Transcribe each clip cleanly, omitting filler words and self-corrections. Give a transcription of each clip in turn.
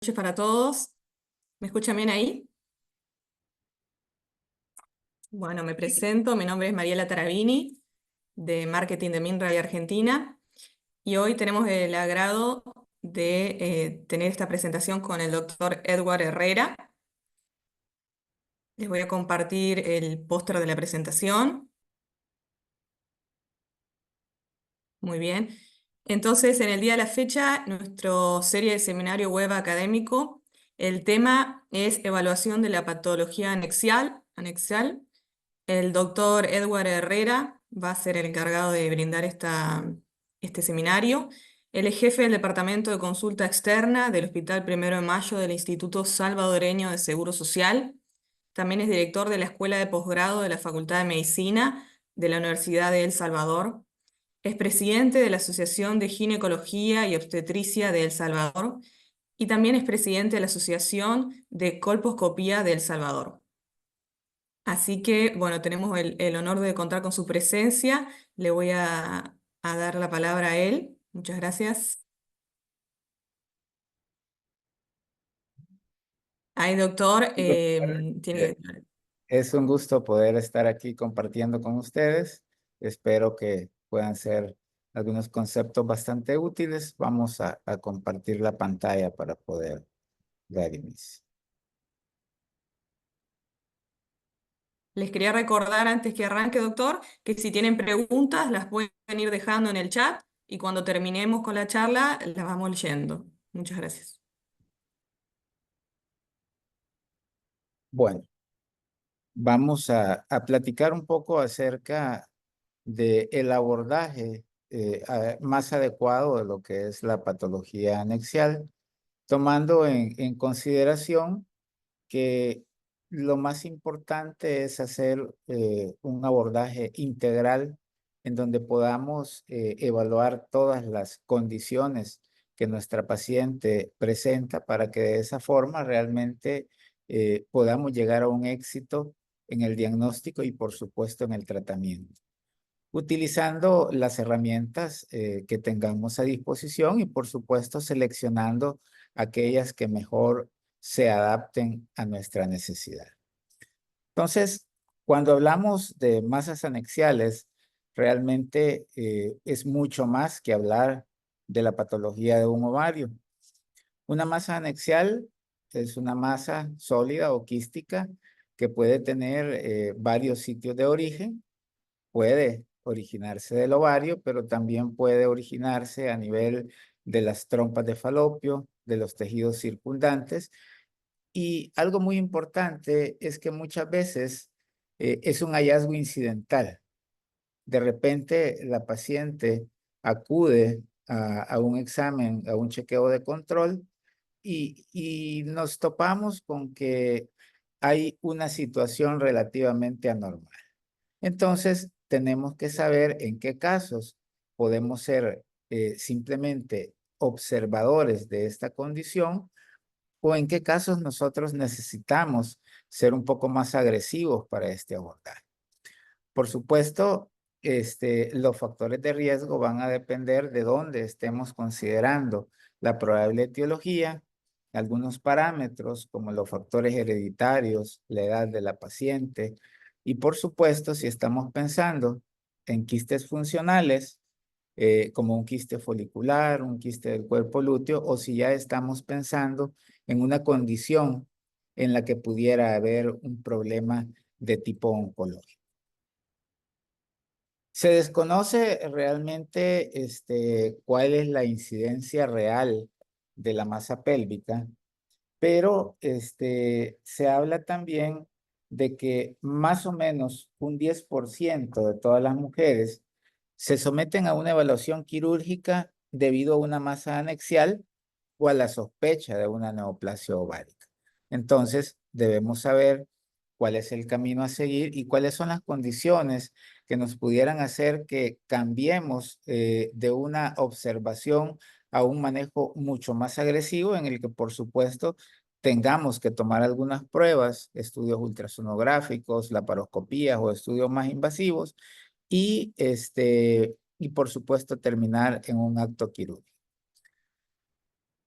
Noches para todos. ¿Me escuchan bien ahí? Bueno, me presento. Mi nombre es Mariela Tarabini, de Marketing de Minray Argentina. Y hoy tenemos el agrado de tener esta presentación con el doctor Edward Herrera. Les voy a compartir el póster de la presentación. Muy bien. Entonces, en el día de la fecha, nuestra serie de seminario web académico, el tema es evaluación de la patología anexial. El doctor Edward Herrera va a ser el encargado de brindar este seminario. Él es jefe del Departamento de Consulta Externa del Hospital Primero de Mayo del Instituto Salvadoreño de Seguro Social. También es director de la Escuela de Posgrado de la Facultad de Medicina de la Universidad de El Salvador. Es presidente de la Asociación de Ginecología y Obstetricia de El Salvador y también es presidente de la Asociación de Colposcopía de El Salvador. Así que, bueno, tenemos el honor de contar con su presencia. Le voy a dar la palabra a él. Muchas gracias. Ay, doctor, Eh, tiene... Es un gusto poder estar aquí compartiendo con ustedes. Espero que puedan ser algunos conceptos bastante útiles. Vamos a compartir la pantalla para poder dar inicio. Les quería recordar antes que arranque, doctor, que si tienen preguntas las pueden ir dejando en el chat y cuando terminemos con la charla las vamos leyendo. Muchas gracias. Bueno, vamos a platicar un poco acerca del abordaje más adecuado de lo que es la patología anexial, tomando en consideración que lo más importante es hacer un abordaje integral en donde podamos evaluar todas las condiciones que nuestra paciente presenta para que de esa forma realmente podamos llegar a un éxito en el diagnóstico y por supuesto en el tratamiento, utilizando las herramientas que tengamos a disposición y por supuesto seleccionando aquellas que mejor se adapten a nuestra necesidad. Entonces, cuando hablamos de masas anexiales, realmente es mucho más que hablar de la patología de un ovario. Una masa anexial es una masa sólida o quística que puede tener varios sitios de origen. Puede originarse del ovario, pero también puede originarse a nivel de las trompas de falopio, de los tejidos circundantes. Y algo muy importante es que muchas veces es un hallazgo incidental. De repente la paciente acude a un examen, a un chequeo de control y nos topamos con que hay una situación relativamente anormal. Entonces, tenemos que saber en qué casos podemos ser simplemente observadores de esta condición o en qué casos nosotros necesitamos ser un poco más agresivos para este abordaje. Por supuesto, los factores de riesgo van a depender de dónde estemos considerando la probable etiología, algunos parámetros como los factores hereditarios, la edad de la paciente y por supuesto si estamos pensando en quistes funcionales como un quiste folicular, un quiste del cuerpo lúteo o si ya estamos pensando en una condición en la que pudiera haber un problema de tipo oncológico. Se desconoce realmente cuál es la incidencia real de la masa pélvica, pero se habla también de que más o menos un 10% de todas las mujeres se someten a una evaluación quirúrgica debido a una masa anexial o a la sospecha de una neoplasia ovárica. Entonces, debemos saber cuál es el camino a seguir y cuáles son las condiciones que nos pudieran hacer que cambiemos de una observación a un manejo mucho más agresivo en el que, por supuesto, tengamos que tomar algunas pruebas, estudios ultrasonográficos, laparoscopías o estudios más invasivos y por supuesto terminar en un acto quirúrgico.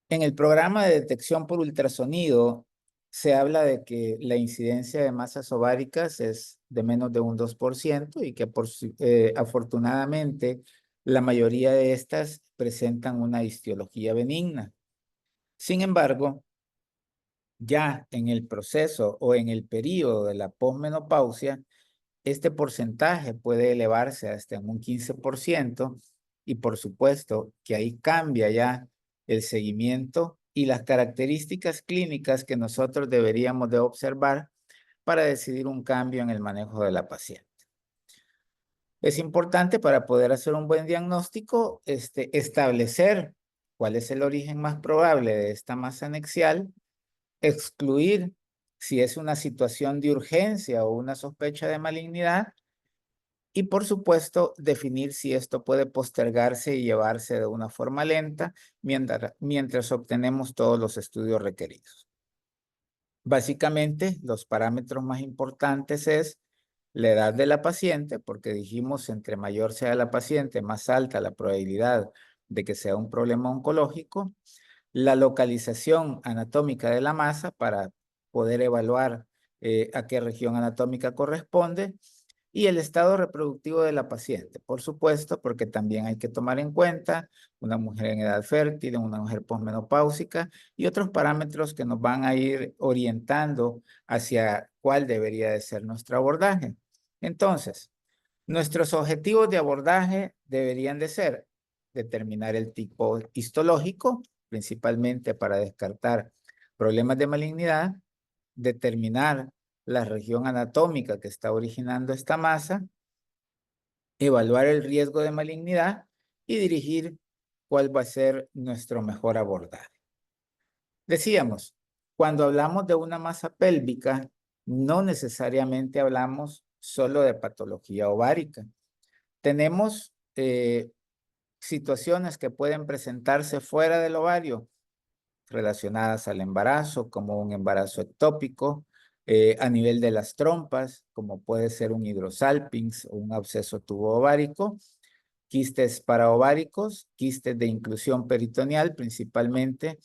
En el programa de detección por ultrasonido se habla de que la incidencia de masas ováricas es de menos de un 2% y que afortunadamente la mayoría de estas presentan una histología benigna. Sin embargo, ya en el proceso o en el periodo de la posmenopausia, este porcentaje puede elevarse hasta en un 15% y por supuesto que ahí cambia ya el seguimiento y las características clínicas que nosotros deberíamos de observar para decidir un cambio en el manejo de la paciente. Es importante para poder hacer un buen diagnóstico, establecer cuál es el origen más probable de esta masa anexial, excluir si es una situación de urgencia o una sospecha de malignidad y, por supuesto, definir si esto puede postergarse y llevarse de una forma lenta mientras obtenemos todos los estudios requeridos. Básicamente, los parámetros más importantes es la edad de la paciente, porque dijimos entre mayor sea la paciente, más alta la probabilidad de que sea un problema oncológico, la localización anatómica de la masa para poder evaluar a qué región anatómica corresponde y el estado reproductivo de la paciente, por supuesto, porque también hay que tomar en cuenta una mujer en edad fértil, una mujer posmenopáusica y otros parámetros que nos van a ir orientando hacia cuál debería de ser nuestro abordaje. Entonces, nuestros objetivos de abordaje deberían de ser determinar el tipo histológico, principalmente para descartar problemas de malignidad, determinar la región anatómica que está originando esta masa, evaluar el riesgo de malignidad y dirigir cuál va a ser nuestro mejor abordaje. Decíamos, cuando hablamos de una masa pélvica, no necesariamente hablamos solo de patología ovárica. Tenemos situaciones que pueden presentarse fuera del ovario relacionadas al embarazo, como un embarazo ectópico, a nivel de las trompas, como puede ser un hidrosalpinx o un absceso tubo-ovárico, quistes paraováricos, quistes de inclusión peritoneal, principalmente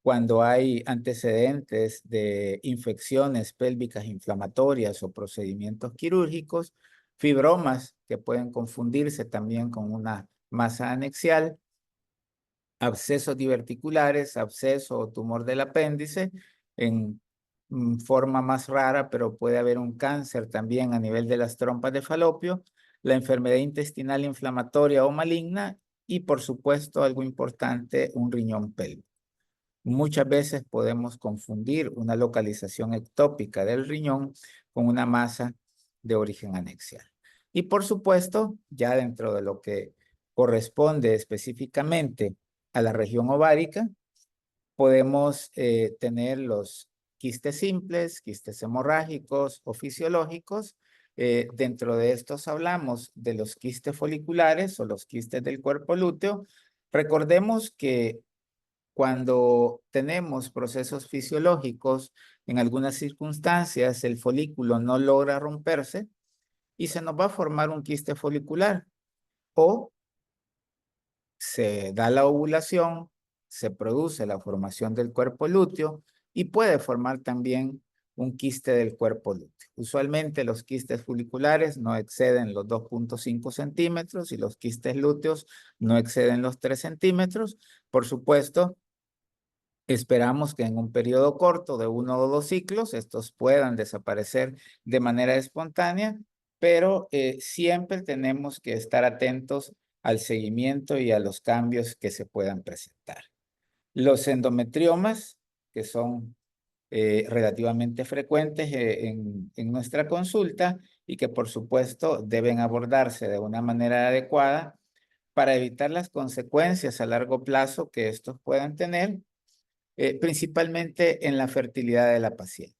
cuando hay antecedentes de infecciones pélvicas inflamatorias o procedimientos quirúrgicos, fibromas que pueden confundirse también con una masa anexial, abscesos diverticulares, absceso o tumor del apéndice en forma más rara, pero puede haber un cáncer también a nivel de las trompas de falopio, la enfermedad intestinal inflamatoria o maligna y, por supuesto, algo importante, un riñón pélvico. Muchas veces podemos confundir una localización ectópica del riñón con una masa de origen anexial. Y por supuesto, ya dentro de lo que corresponde específicamente a la región ovárica, podemos tener los quistes simples, quistes hemorrágicos o fisiológicos. Dentro de estos hablamos de los quistes foliculares o los quistes del cuerpo lúteo. Recordemos que cuando tenemos procesos fisiológicos, en algunas circunstancias el folículo no logra romperse y se nos va a formar un quiste folicular o se da la ovulación, se produce la formación del cuerpo lúteo y puede formar también un quiste del cuerpo lúteo. Usualmente los quistes foliculares no exceden los 2.5 centímetros y los quistes lúteos no exceden los 3 centímetros. Por supuesto, esperamos que en un periodo corto de 1 o 2 ciclos estos puedan desaparecer de manera espontánea, pero siempre tenemos que estar atentos al seguimiento y a los cambios que se puedan presentar. Los endometriomas, que son relativamente frecuentes en nuestra consulta y que por supuesto deben abordarse de una manera adecuada para evitar las consecuencias a largo plazo que estos puedan tener, principalmente en la fertilidad de la paciente.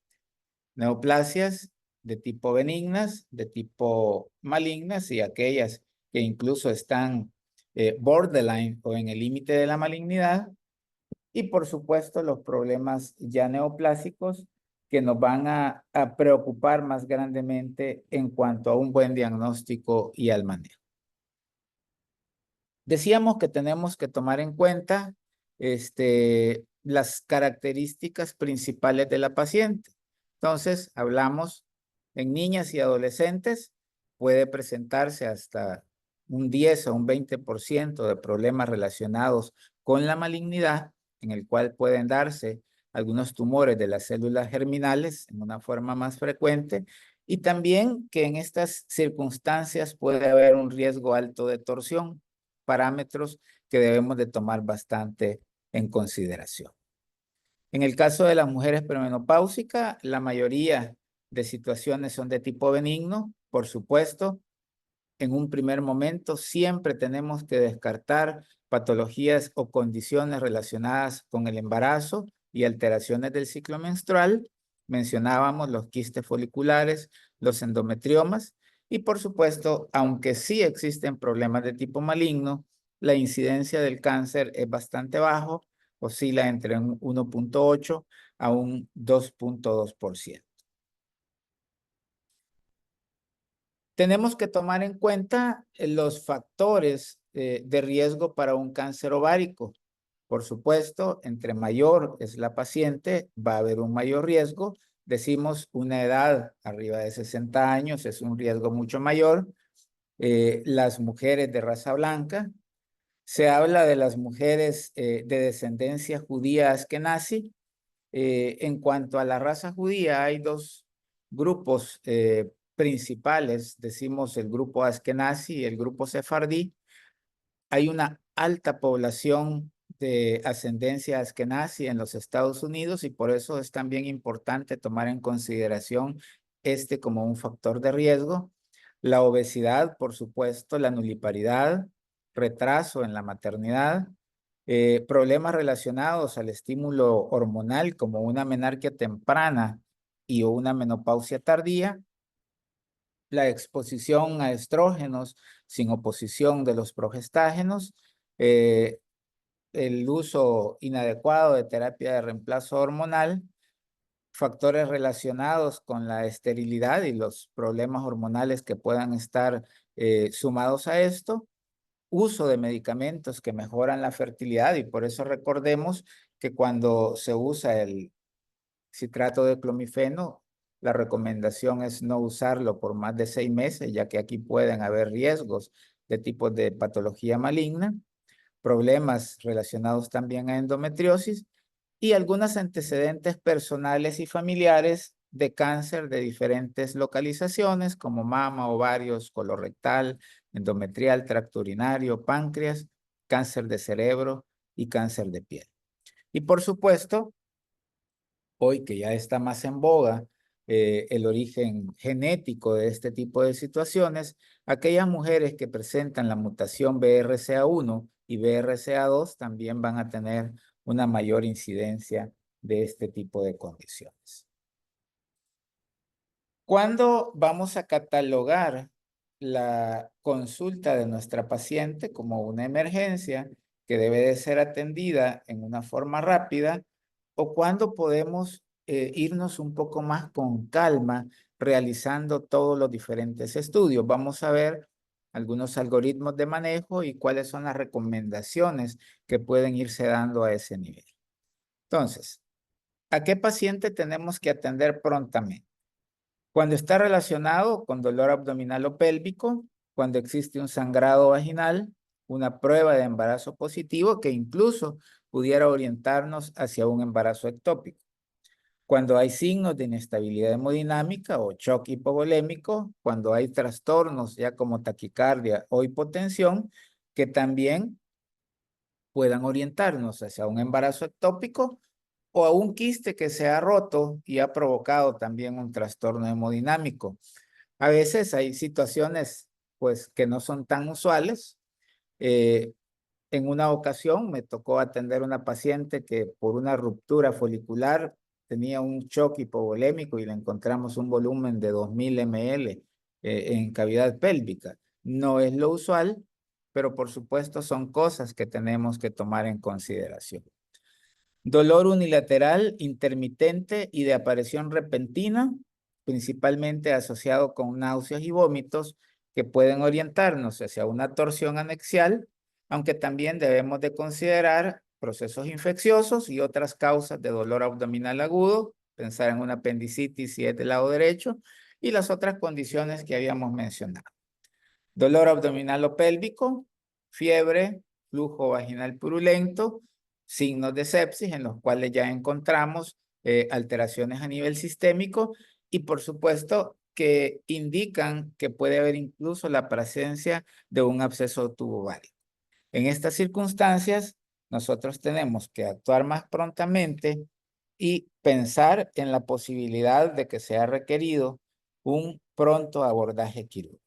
Neoplasias de tipo benignas, de tipo malignas y aquellas que incluso están borderline o en el límite de la malignidad. Y por supuesto los problemas ya neoplásicos que nos van a preocupar más grandemente en cuanto a un buen diagnóstico y al manejo. Decíamos que tenemos que tomar en cuenta las características principales de la paciente. Entonces, hablamos en niñas y adolescentes, puede presentarse hasta un 10 o un 20% de problemas relacionados con la malignidad, en el cual pueden darse algunos tumores de las células germinales en una forma más frecuente, y también que en estas circunstancias puede haber un riesgo alto de torsión, parámetros que debemos de tomar bastante en consideración. En el caso de las mujeres premenopáusicas, la mayoría de situaciones son de tipo benigno, por supuesto. En un primer momento siempre tenemos que descartar patologías o condiciones relacionadas con el embarazo y alteraciones del ciclo menstrual. Mencionábamos los quistes foliculares, los endometriomas y por supuesto, aunque sí existen problemas de tipo maligno, la incidencia del cáncer es bastante bajo, oscila entre un 1.8 a un 2.2%. Tenemos que tomar en cuenta los factores de riesgo para un cáncer ovárico. Por supuesto, entre mayor es la paciente, va a haber un mayor riesgo. Decimos una edad arriba de 60 años es un riesgo mucho mayor. Las mujeres de raza blanca. Se habla de las mujeres de descendencia judía askenazi. En cuanto a la raza judía, hay dos grupos principales, decimos el grupo askenazi y el grupo sefardí. Hay una alta población de ascendencia askenazi en los Estados Unidos y por eso es también importante tomar en consideración como un factor de riesgo. La obesidad, por supuesto, la nulliparidad, retraso en la maternidad, problemas relacionados al estímulo hormonal como una menarquia temprana y o una menopausia tardía, la exposición a estrógenos sin oposición de los progestágenos, eh, el uso inadecuado de terapia de reemplazo hormonal, factores relacionados con la esterilidad y los problemas hormonales que puedan estar sumados a esto, uso de medicamentos que mejoran la fertilidad y por eso recordemos que cuando se usa el citrato de clomifeno, la recomendación es no usarlo por más de 6 meses, ya que aquí pueden haber riesgos de tipos de patología maligna, problemas relacionados también a endometriosis y algunos antecedentes personales y familiares de cáncer de diferentes localizaciones como mama, ovarios, colorectal, endometrial, tracto urinario, páncreas, cáncer de cerebro y cáncer de piel. Y por supuesto, hoy que ya está más en boga el origen genético de este tipo de situaciones, aquellas mujeres que presentan la mutación BRCA1 y BRCA2 también van a tener una mayor incidencia de este tipo de condiciones. ¿Cuándo vamos a catalogar la consulta de nuestra paciente como una emergencia que debe de ser atendida en una forma rápida? ¿O cuándo podemos irnos un poco más con calma realizando todos los diferentes estudios? Vamos a ver algunos algoritmos de manejo y cuáles son las recomendaciones que pueden irse dando a ese nivel. Entonces, ¿a qué paciente tenemos que atender prontamente? Cuando está relacionado con dolor abdominal o pélvico, cuando existe un sangrado vaginal, una prueba de embarazo positivo que incluso pudiera orientarnos hacia un embarazo ectópico. Cuando hay signos de inestabilidad hemodinámica o shock hipovolémico, cuando hay trastornos ya como taquicardia o hipotensión, que también puedan orientarnos hacia un embarazo ectópico o a un quiste que se ha roto y ha provocado también un trastorno hemodinámico. A veces hay situaciones pues que no son tan usuales. En una ocasión me tocó atender una paciente que por una ruptura folicular tenía un shock hipovolémico y le encontramos un volumen de 2000 ml en cavidad pélvica. No es lo usual, pero por supuesto son cosas que tenemos que tomar en consideración. Dolor unilateral, intermitente y de aparición repentina, principalmente asociado con náuseas y vómitos que pueden orientarnos hacia una torsión anexial, aunque también debemos de considerar procesos infecciosos y otras causas de dolor abdominal agudo, pensar en una apendicitis si es del lado derecho, y las otras condiciones que habíamos mencionado. Dolor abdominal o pélvico, fiebre, flujo vaginal purulento, signos de sepsis en los cuales ya encontramos alteraciones a nivel sistémico y por supuesto que indican que puede haber incluso la presencia de un absceso tubovárico. En estas circunstancias, nosotros tenemos que actuar más prontamente y pensar en la posibilidad de que sea requerido un pronto abordaje quirúrgico.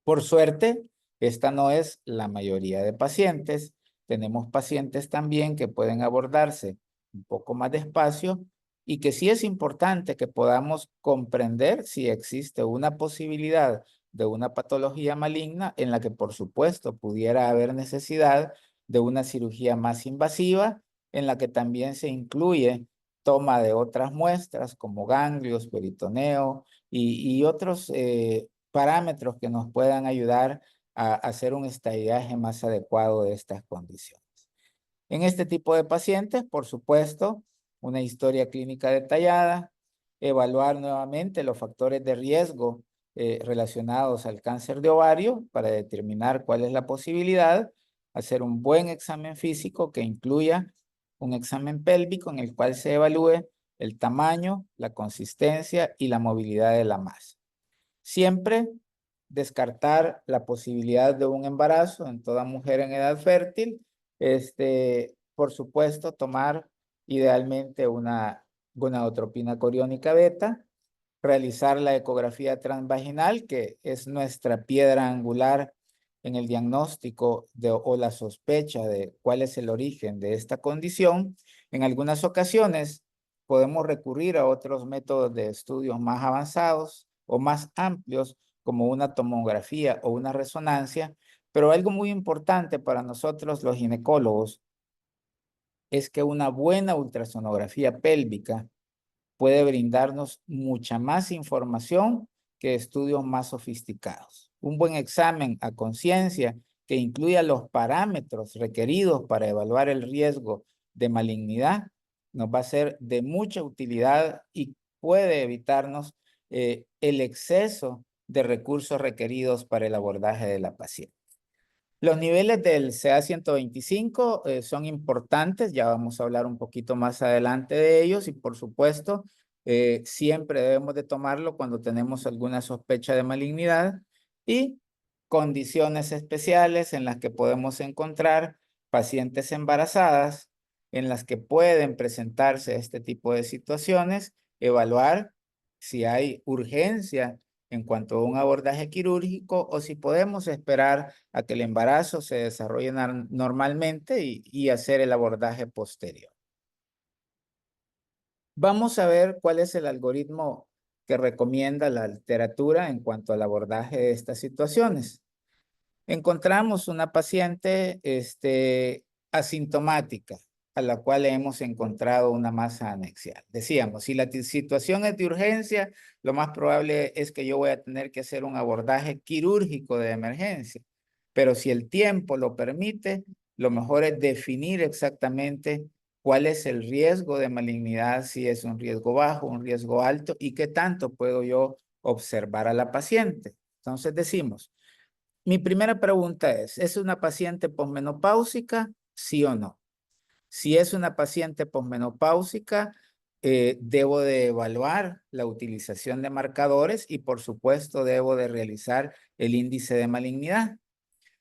Por suerte, esta no es la mayoría de pacientes. Tenemos pacientes también que pueden abordarse un poco más despacio y que sí es importante que podamos comprender si existe una posibilidad de una patología maligna en la que, por supuesto, pudiera haber necesidad de una cirugía más invasiva, en la que también se incluye toma de otras muestras como ganglios, peritoneo y otros parámetros que nos puedan ayudar a hacer un estadiaje más adecuado de estas condiciones. En este tipo de pacientes, por supuesto, una historia clínica detallada, evaluar nuevamente los factores de riesgo relacionados al cáncer de ovario para determinar cuál es la posibilidad, hacer un buen examen físico que incluya un examen pélvico en el cual se evalúe el tamaño, la consistencia y la movilidad de la masa. Siempre descartar la posibilidad de un embarazo en toda mujer en edad fértil. Por supuesto, tomar idealmente una gonadotropina coriónica beta, realizar la ecografía transvaginal, que es nuestra piedra angular en el diagnóstico o la sospecha de cuál es el origen de esta condición. En algunas ocasiones podemos recurrir a otros métodos de estudios más avanzados o más amplios, como una tomografía o una resonancia, pero algo muy importante para nosotros los ginecólogos es que una buena ultrasonografía pélvica puede brindarnos mucha más información que estudios más sofisticados. Un buen examen a conciencia que incluya los parámetros requeridos para evaluar el riesgo de malignidad nos va a ser de mucha utilidad y puede evitarnos el exceso de recursos requeridos para el abordaje de la paciente. Los niveles del CA-125 son importantes, ya vamos a hablar un poquito más adelante de ellos y por supuesto siempre debemos de tomarlo cuando tenemos alguna sospecha de malignidad y condiciones especiales en las que podemos encontrar pacientes embarazadas en las que pueden presentarse este tipo de situaciones, evaluar si hay urgencia en cuanto a un abordaje quirúrgico o si podemos esperar a que el embarazo se desarrolle normalmente y hacer el abordaje posterior. Vamos a ver cuál es el algoritmo que recomienda la literatura en cuanto al abordaje de estas situaciones. Encontramos una paciente asintomática a la cual hemos encontrado una masa anexial. Decíamos, si la situación es de urgencia, lo más probable es que yo voy a tener que hacer un abordaje quirúrgico de emergencia. Pero si el tiempo lo permite, lo mejor es definir exactamente cuál es el riesgo de malignidad, si es un riesgo bajo, un riesgo alto y qué tanto puedo yo observar a la paciente. Entonces decimos, mi primera pregunta ¿es una paciente posmenopáusica? ¿Sí o no? Si es una paciente posmenopáusica, debo de evaluar la utilización de marcadores y por supuesto debo de realizar el índice de malignidad.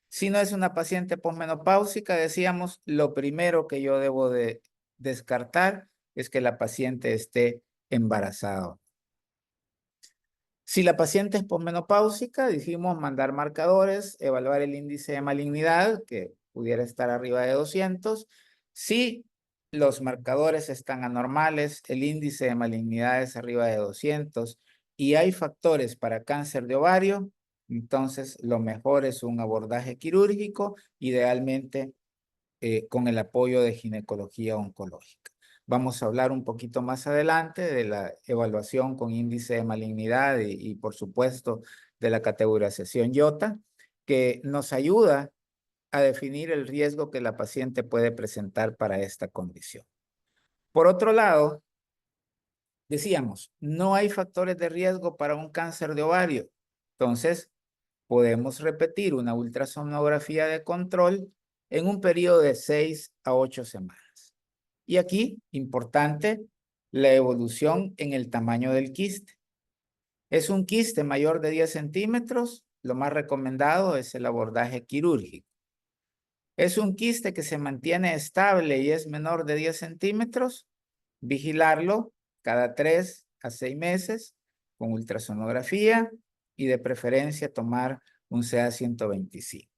Si no es una paciente posmenopáusica, decíamos, lo primero que yo debo de descartar es que la paciente esté embarazada. Si la paciente es posmenopáusica, dijimos mandar marcadores, evaluar el índice de malignidad, que pudiera estar arriba de 200. Si los marcadores están anormales, el índice de malignidad es arriba de 200 y hay factores para cáncer de ovario, entonces lo mejor es un abordaje quirúrgico, idealmente con el apoyo de ginecología oncológica. Vamos a hablar un poquito más adelante de la evaluación con índice de malignidad por supuesto, de la categorización IOTA, que nos ayuda a definir el riesgo que la paciente puede presentar para esta condición. Por otro lado, decíamos, no hay factores de riesgo para un cáncer de ovario. Entonces, podemos repetir una ultrasonografía de control en un periodo de 6 a 8 semanas. Y aquí, importante, la evolución en el tamaño del quiste. Es un quiste mayor de 10 centímetros, lo más recomendado es el abordaje quirúrgico. Es un quiste que se mantiene estable y es menor de 10 centímetros, vigilarlo cada 3 a 6 meses con ultrasonografía y de preferencia tomar un CA-125.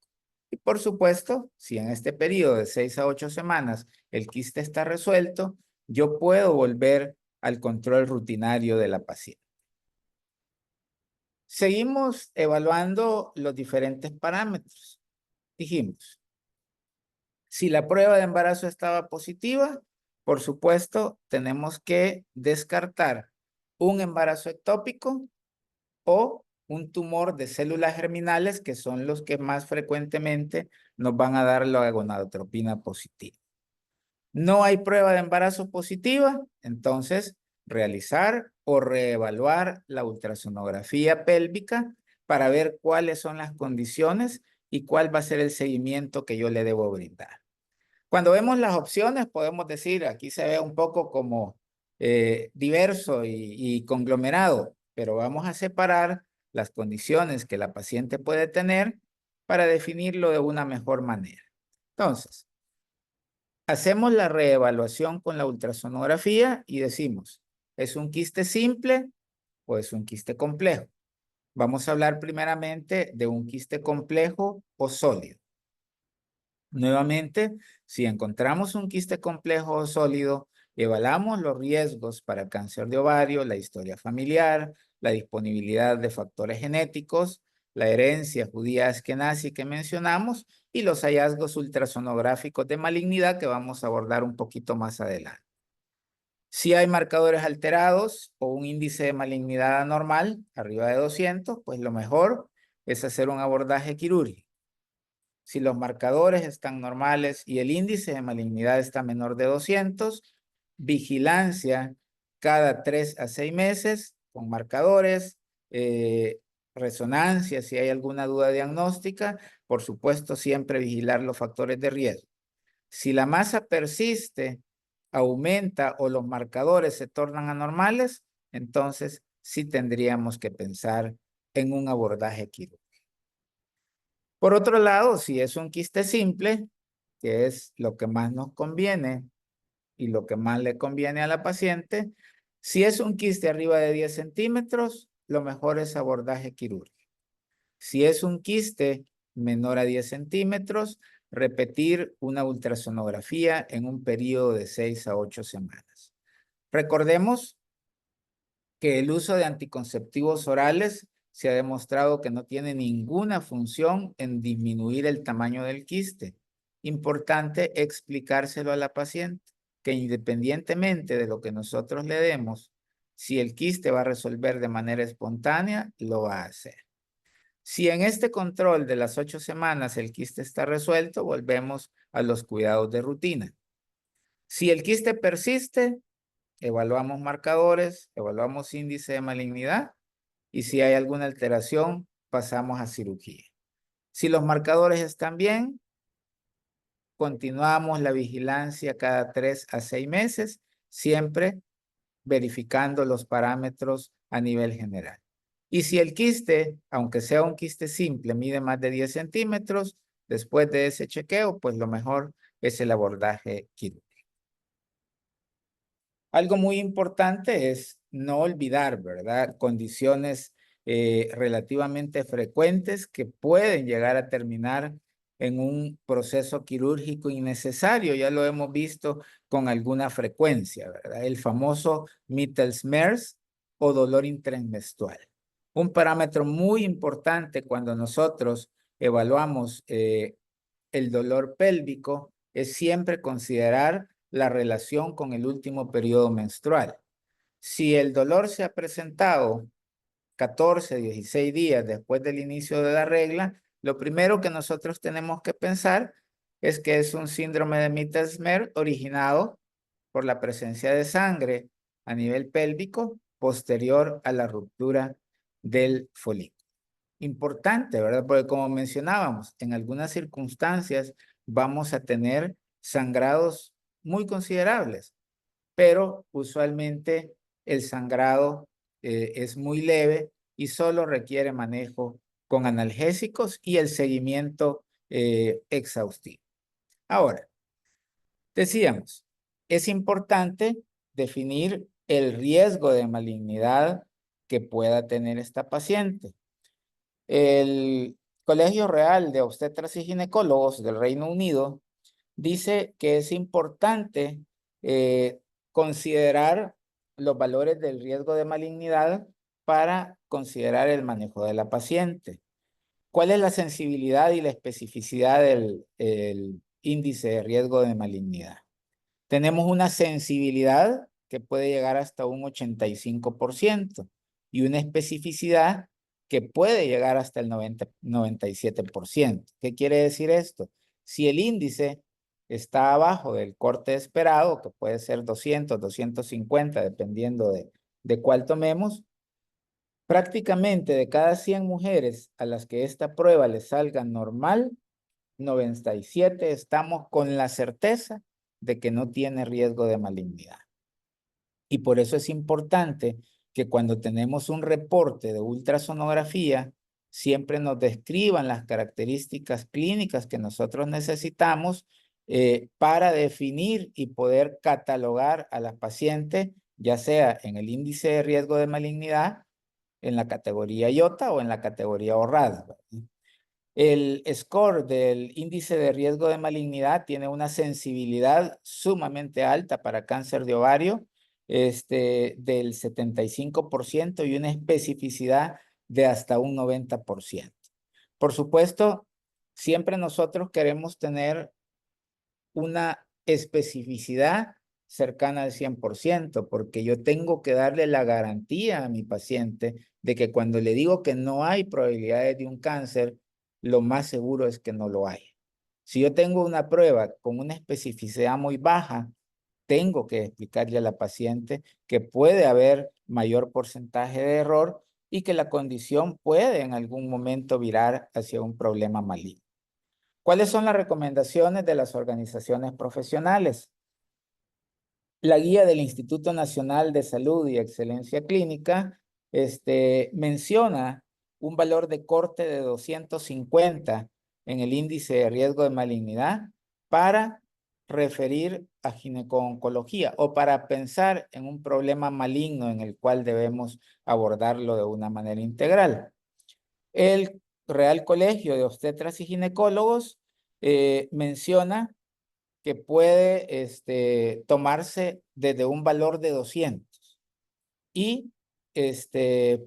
Y por supuesto, si en este periodo de 6 a 8 semanas el quiste está resuelto, yo puedo volver al control rutinario de la paciente. Seguimos evaluando los diferentes parámetros. Dijimos, si la prueba de embarazo estaba positiva, por supuesto, tenemos que descartar un embarazo ectópico o un tumor de células germinales, que son los que más frecuentemente nos van a dar la gonadotropina positiva. No hay prueba de embarazo positiva, entonces realizar o reevaluar la ultrasonografía pélvica para ver cuáles son las condiciones y cuál va a ser el seguimiento que yo le debo brindar. Cuando vemos las opciones, podemos decir, aquí se ve un poco como diverso y conglomerado, pero vamos a separar las condiciones que la paciente puede tener para definirlo de una mejor manera. Entonces, hacemos la reevaluación con la ultrasonografía y decimos, ¿es un quiste simple o es un quiste complejo? Vamos a hablar primeramente de un quiste complejo o sólido. Nuevamente, si encontramos un quiste complejo o sólido, evaluamos los riesgos para cáncer de ovario, la historia familiar, la disponibilidad de factores genéticos, la herencia judía askenazi que mencionamos y los hallazgos ultrasonográficos de malignidad que vamos a abordar un poquito más adelante. Si hay marcadores alterados o un índice de malignidad anormal, arriba de 200, pues lo mejor es hacer un abordaje quirúrgico. Si los marcadores están normales y el índice de malignidad está menor de 200, vigilancia cada 3 a 6 meses con marcadores, resonancia si hay alguna duda diagnóstica, por supuesto siempre vigilar los factores de riesgo. Si la masa persiste, aumenta o los marcadores se tornan anormales, entonces sí tendríamos que pensar en un abordaje quirúrgico. Por otro lado, si es un quiste simple, que es lo que más nos conviene y lo que más le conviene a la paciente, si es un quiste arriba de 10 centímetros, lo mejor es abordaje quirúrgico. Si es un quiste menor a 10 centímetros, repetir una ultrasonografía en un periodo de 6 a 8 semanas. Recordemos que el uso de anticonceptivos orales se ha demostrado que no tiene ninguna función en disminuir el tamaño del quiste. Importante explicárselo a la paciente, que independientemente de lo que nosotros le demos, si el quiste va a resolver de manera espontánea, lo va a hacer. Si en este control de las 8 semanas el quiste está resuelto, volvemos a los cuidados de rutina. Si el quiste persiste, evaluamos marcadores, evaluamos índice de malignidad y si hay alguna alteración, pasamos a cirugía. Si los marcadores están bien, continuamos la vigilancia cada 3 a 6 meses, siempre verificando los parámetros a nivel general. Y si el quiste, aunque sea un quiste simple, mide más de 10 centímetros, después de ese chequeo, pues lo mejor es el abordaje quirúrgico. Algo muy importante es no olvidar, ¿verdad? Condiciones relativamente frecuentes que pueden llegar a terminar en un proceso quirúrgico innecesario. Ya lo hemos visto con alguna frecuencia, ¿verdad? El famoso Mittels-Mers o dolor intramenstrual. Un parámetro muy importante cuando nosotros evaluamos el dolor pélvico es siempre considerar la relación con el último periodo menstrual. Si el dolor se ha presentado 14, 16 días después del inicio de la regla, Lo primero que nosotros tenemos que pensar es que es un síndrome de Mittelsmere originado por la presencia de sangre a nivel pélvico posterior a la ruptura del folículo. Importante, ¿verdad? Porque como mencionábamos, en algunas circunstancias vamos a tener sangrados muy considerables, pero usualmente el sangrado es muy leve y solo requiere manejo con analgésicos y el seguimiento exhaustivo. Ahora, decíamos, es importante definir el riesgo de malignidad que pueda tener esta paciente. El Colegio Real de Obstetras y Ginecólogos del Reino Unido dice que es importante eh, considerar los valores del riesgo de malignidad para considerar el manejo de la paciente. ¿Cuál es la sensibilidad y la especificidad del el índice de riesgo de malignidad? Tenemos una sensibilidad que puede llegar hasta un 85% y una especificidad que puede llegar hasta el 97%. ¿Qué quiere decir esto? Si el índice está abajo del corte esperado, que puede ser 200, 250, dependiendo de cuál tomemos, prácticamente de cada 100 mujeres a las que esta prueba les salga normal, 97 estamos con la certeza de que no tiene riesgo de malignidad. Y por eso es importante que cuando tenemos un reporte de ultrasonografía, siempre nos describan las características clínicas que nosotros necesitamos para definir y poder catalogar a la paciente, ya sea en el índice de riesgo de malignidad, en la categoría IOTA o en la categoría ORRAD. El score del índice de riesgo de malignidad tiene una sensibilidad sumamente alta para cáncer de ovario, del 75% y una especificidad de hasta un 90%. Por supuesto, siempre nosotros queremos tener una especificidad cercana al 100%, porque yo tengo que darle la garantía a mi paciente de que cuando le digo que no hay probabilidades de un cáncer, lo más seguro es que no lo hay. Si yo tengo una prueba con una especificidad muy baja, tengo que explicarle a la paciente que puede haber mayor porcentaje de error y que la condición puede en algún momento virar hacia un problema maligno. ¿Cuáles son las recomendaciones de las organizaciones profesionales? La guía del Instituto Nacional de Salud y Excelencia Clínica menciona un valor de corte de 250 en el índice de riesgo de malignidad para referir a gineco-oncología o para pensar en un problema maligno en el cual debemos abordarlo de una manera integral. El Real Colegio de Obstetras y Ginecólogos menciona que puede tomarse desde un valor de 200 y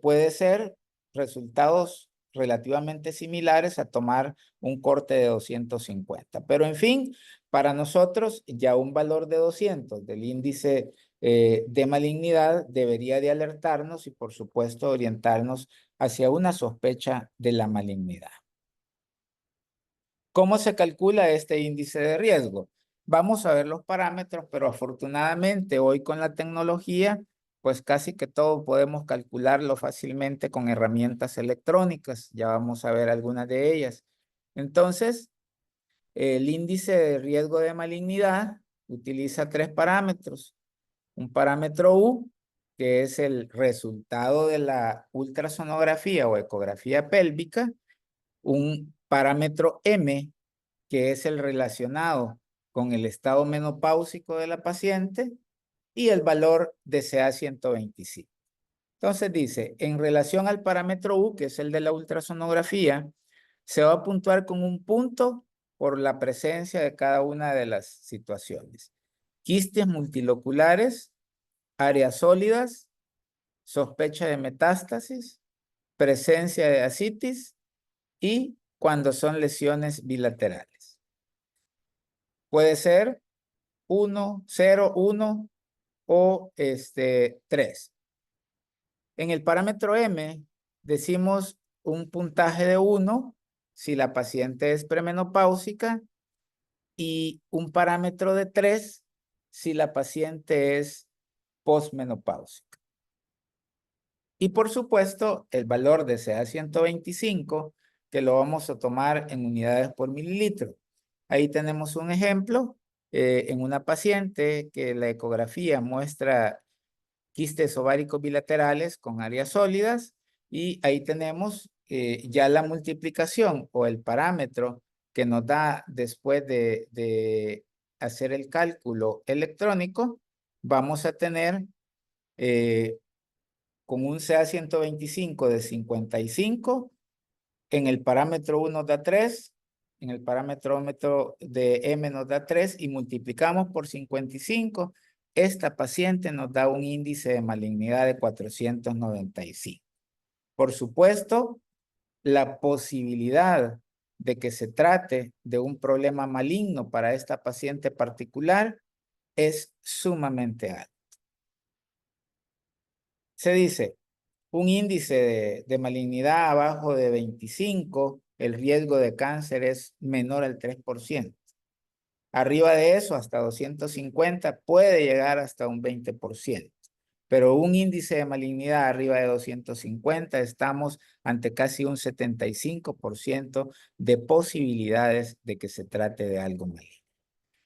puede ser resultados relativamente similares a tomar un corte de 250. Pero en fin, para nosotros ya un valor de 200 del índice de malignidad debería de alertarnos y por supuesto orientarnos hacia una sospecha de la malignidad. ¿Cómo se calcula este índice de riesgo? Vamos a ver los parámetros, pero afortunadamente hoy con la tecnología, pues casi que todo podemos calcularlo fácilmente con herramientas electrónicas. Ya vamos a ver algunas de ellas. Entonces, el índice de riesgo de malignidad utiliza tres parámetros. Un parámetro U, que es el resultado de la ultrasonografía o ecografía pélvica. Un parámetro M, que es el relacionado con el estado menopáusico de la paciente, y el valor de CA-125. Entonces dice, en relación al parámetro U, que es el de la ultrasonografía, se va a puntuar con un punto por la presencia de cada una de las situaciones. Quistes multiloculares, áreas sólidas, sospecha de metástasis, presencia de ascitis y cuando son lesiones bilaterales. Puede ser 1, 0, 1 o 3. En el parámetro M decimos un puntaje de 1 si la paciente es premenopáusica y un parámetro de 3 si la paciente es posmenopáusica. Y por supuesto, el valor de CA125, que lo vamos a tomar en unidades por mililitro. Ahí tenemos un ejemplo en una paciente que la ecografía muestra quistes ováricos bilaterales con áreas sólidas y ahí tenemos ya la multiplicación o el parámetro que nos da después de hacer el cálculo electrónico. Vamos a tener con un CA125 de 55, en el parámetro 1 da 3, en el parámetro de M nos da 3 y multiplicamos por 55, esta paciente nos da un índice de malignidad de 495. Por supuesto, la posibilidad de que se trate de un problema maligno para esta paciente particular es sumamente alta. Se dice, un índice de malignidad abajo de 25, el riesgo de cáncer es menor al 3%. Arriba de eso, hasta 250, puede llegar hasta un 20%. Pero un índice de malignidad arriba de 250, estamos ante casi un 75% de posibilidades de que se trate de algo maligno.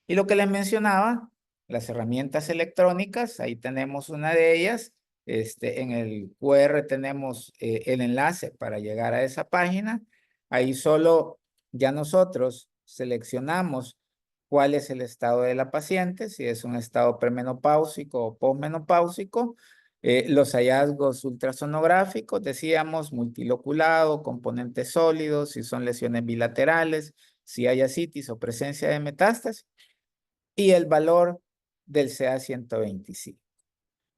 Y lo que les mencionaba, las herramientas electrónicas, ahí tenemos una de ellas. En el QR tenemos el enlace para llegar a esa página. Ahí solo ya nosotros seleccionamos cuál es el estado de la paciente, si es un estado premenopáusico o posmenopáusico. Los hallazgos ultrasonográficos, decíamos, multiloculado, componentes sólidos, si son lesiones bilaterales, si hay ascitis o presencia de metástasis, y el valor del CA125.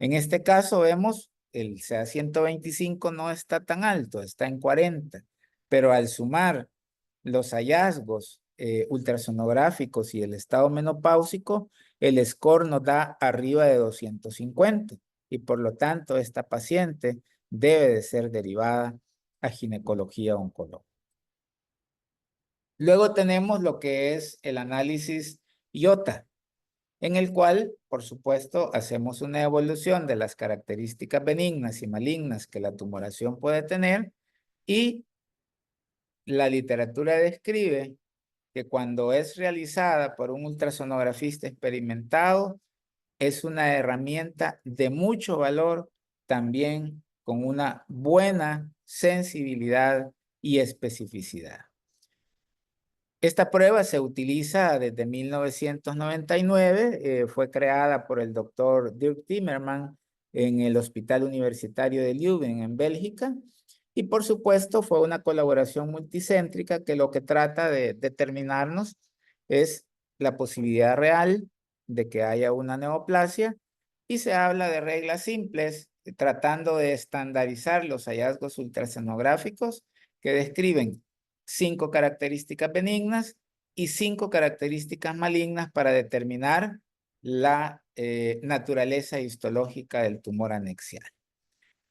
En este caso vemos el CA125 no está tan alto, está en 40, pero al sumar los hallazgos ultrasonográficos y el estado menopáusico, el score nos da arriba de 250 y por lo tanto esta paciente debe de ser derivada a ginecología oncológica. Luego tenemos lo que es el análisis IOTA, en el cual, por supuesto, hacemos una evolución de las características benignas y malignas que la tumoración puede tener, y la literatura describe que cuando es realizada por un ultrasonografista experimentado, es una herramienta de mucho valor, también con una buena sensibilidad y especificidad. Esta prueba se utiliza desde 1999, fue creada por el doctor Dirk Timmerman en el Hospital Universitario de Leuven en Bélgica, y por supuesto fue una colaboración multicéntrica que lo que trata de determinarnos es la posibilidad real de que haya una neoplasia, y se habla de reglas simples tratando de estandarizar los hallazgos ultrasonográficos que describen 5 características benignas y 5 características malignas para determinar la naturaleza histológica del tumor anexial.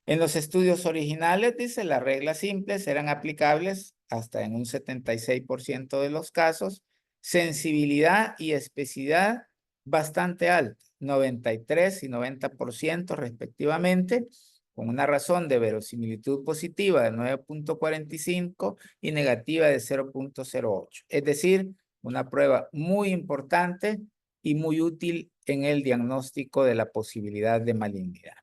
En los estudios originales, dice, las reglas simples eran aplicables hasta en un 76% de los casos, sensibilidad y especificidad bastante alta, 93 y 90% respectivamente, con una razón de verosimilitud positiva de 9.45 y negativa de 0.08. Es decir, una prueba muy importante y muy útil en el diagnóstico de la posibilidad de malignidad.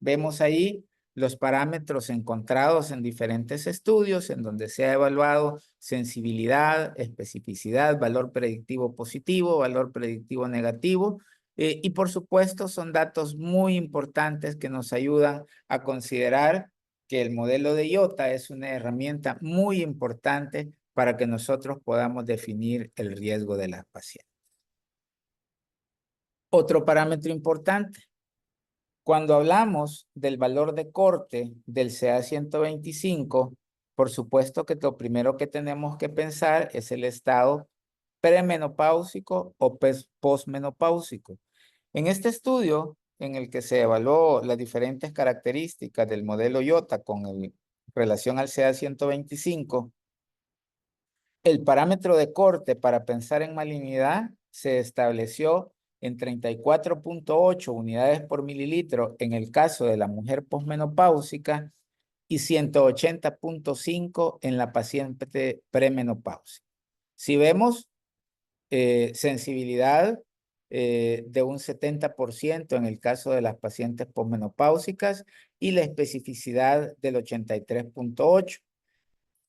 Vemos ahí los parámetros encontrados en diferentes estudios en donde se ha evaluado sensibilidad, especificidad, valor predictivo positivo, valor predictivo negativo, y por supuesto son datos muy importantes que nos ayudan a considerar que el modelo de IOTA es una herramienta muy importante para que nosotros podamos definir el riesgo de las pacientes. Otro parámetro importante. Cuando hablamos del valor de corte del CA125, por supuesto que lo primero que tenemos que pensar es el estado premenopáusico o posmenopáusico. En este estudio, en el que se evaluó las diferentes características del modelo IOTA con relación al CA125, el parámetro de corte para pensar en malignidad se estableció en 34.8 unidades por mililitro en el caso de la mujer posmenopáusica y 180.5 en la paciente premenopáusica. Si vemos sensibilidad de un 70% en el caso de las pacientes posmenopáusicas y la especificidad del 83.8.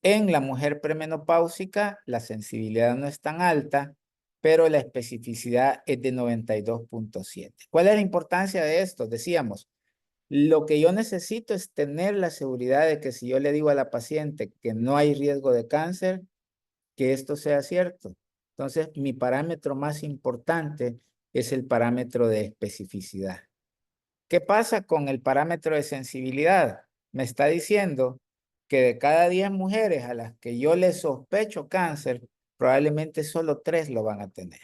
En la mujer premenopáusica, la sensibilidad no es tan alta, pero la especificidad es de 92.7. ¿Cuál es la importancia de esto? Decíamos, lo que yo necesito es tener la seguridad de que si yo le digo a la paciente que no hay riesgo de cáncer, que esto sea cierto. Entonces, mi parámetro más importante es el parámetro de especificidad. ¿Qué pasa con el parámetro de sensibilidad? Me está diciendo que de cada 10 mujeres a las que yo les sospecho cáncer, probablemente solo 3 lo van a tener.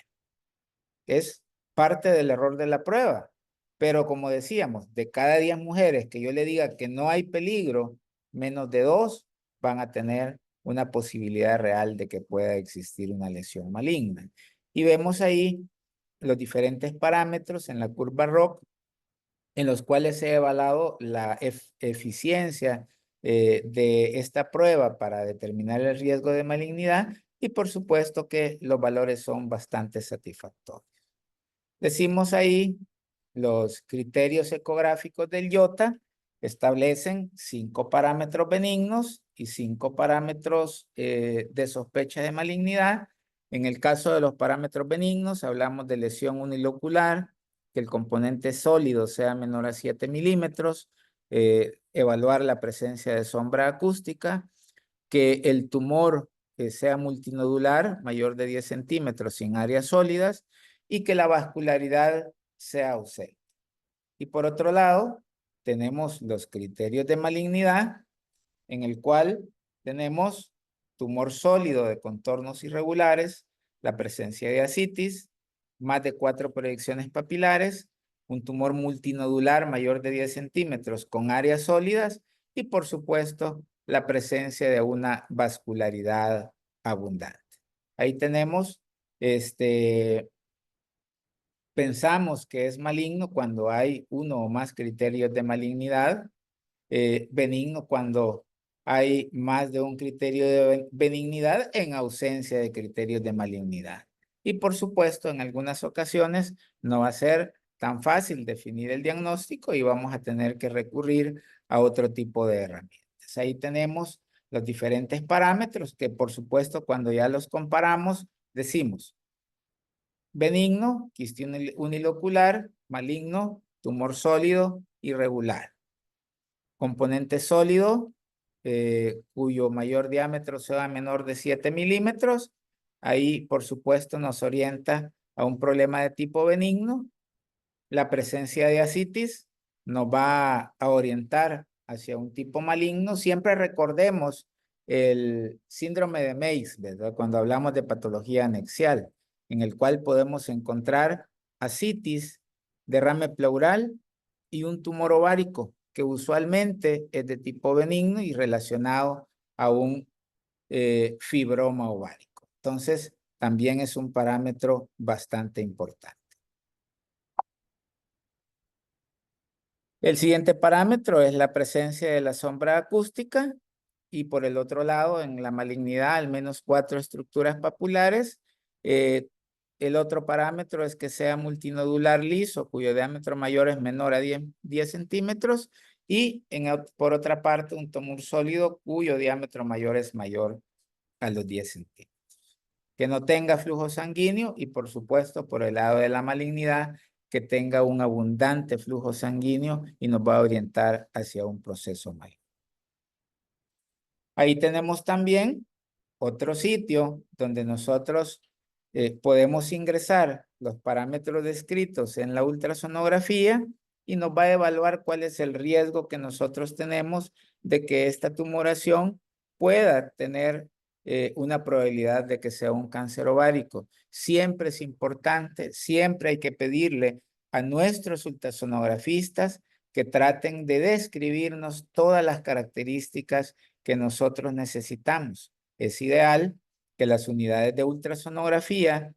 Es parte del error de la prueba. Pero como decíamos, de cada 10 mujeres que yo le diga que no hay peligro, menos de 2 van a tener una posibilidad real de que pueda existir una lesión maligna. Y vemos ahí los diferentes parámetros en la curva ROC en los cuales he evaluado la eficiencia de esta prueba para determinar el riesgo de malignidad y por supuesto que los valores son bastante satisfactorios. Decimos ahí los criterios ecográficos del IOTA establecen 5 parámetros benignos y 5 parámetros de sospecha de malignidad. En el caso de los parámetros benignos hablamos de lesión unilocular, que el componente sólido sea menor a 7 milímetros, evaluar la presencia de sombra acústica, que el tumor sea multinodular, mayor de 10 centímetros, sin áreas sólidas, y que la vascularidad sea ausente. Y por otro lado, tenemos los criterios de malignidad, en el cual tenemos tumor sólido de contornos irregulares, la presencia de ascitis, más de 4 proyecciones papilares, un tumor multinodular mayor de 10 centímetros con áreas sólidas y, por supuesto, la presencia de una vascularidad abundante. Ahí tenemos, pensamos que es maligno cuando hay uno o más criterios de malignidad, benigno cuando hay más de un criterio de benignidad en ausencia de criterios de malignidad. Y por supuesto, en algunas ocasiones no va a ser tan fácil definir el diagnóstico y vamos a tener que recurrir a otro tipo de herramientas. Ahí tenemos los diferentes parámetros que por supuesto cuando ya los comparamos decimos benigno, quiste unilocular, maligno, tumor sólido, irregular. Componente sólido, cuyo mayor diámetro sea menor de 7 milímetros. Ahí, por supuesto, nos orienta a un problema de tipo benigno. La presencia de ascitis nos va a orientar hacia un tipo maligno. Siempre recordemos el síndrome de Meigs, ¿verdad? Cuando hablamos de patología anexial, en el cual podemos encontrar ascitis, derrame pleural y un tumor ovárico, que usualmente es de tipo benigno y relacionado a un fibroma ovárico. Entonces, también es un parámetro bastante importante. El siguiente parámetro es la presencia de la sombra acústica y por el otro lado, en la malignidad, al menos 4 estructuras papulares. El otro parámetro es que sea multinodular liso, cuyo diámetro mayor es menor a 10 centímetros y por otra parte un tumor sólido cuyo diámetro mayor es mayor a los 10 centímetros. Que no tenga flujo sanguíneo y por supuesto por el lado de la malignidad que tenga un abundante flujo sanguíneo y nos va a orientar hacia un proceso maligno. Ahí tenemos también otro sitio donde nosotros podemos ingresar los parámetros descritos en la ultrasonografía y nos va a evaluar cuál es el riesgo que nosotros tenemos de que esta tumoración pueda tener una probabilidad de que sea un cáncer ovárico. Siempre es importante, siempre hay que pedirle a nuestros ultrasonografistas que traten de describirnos todas las características que nosotros necesitamos. Es ideal que las unidades de ultrasonografía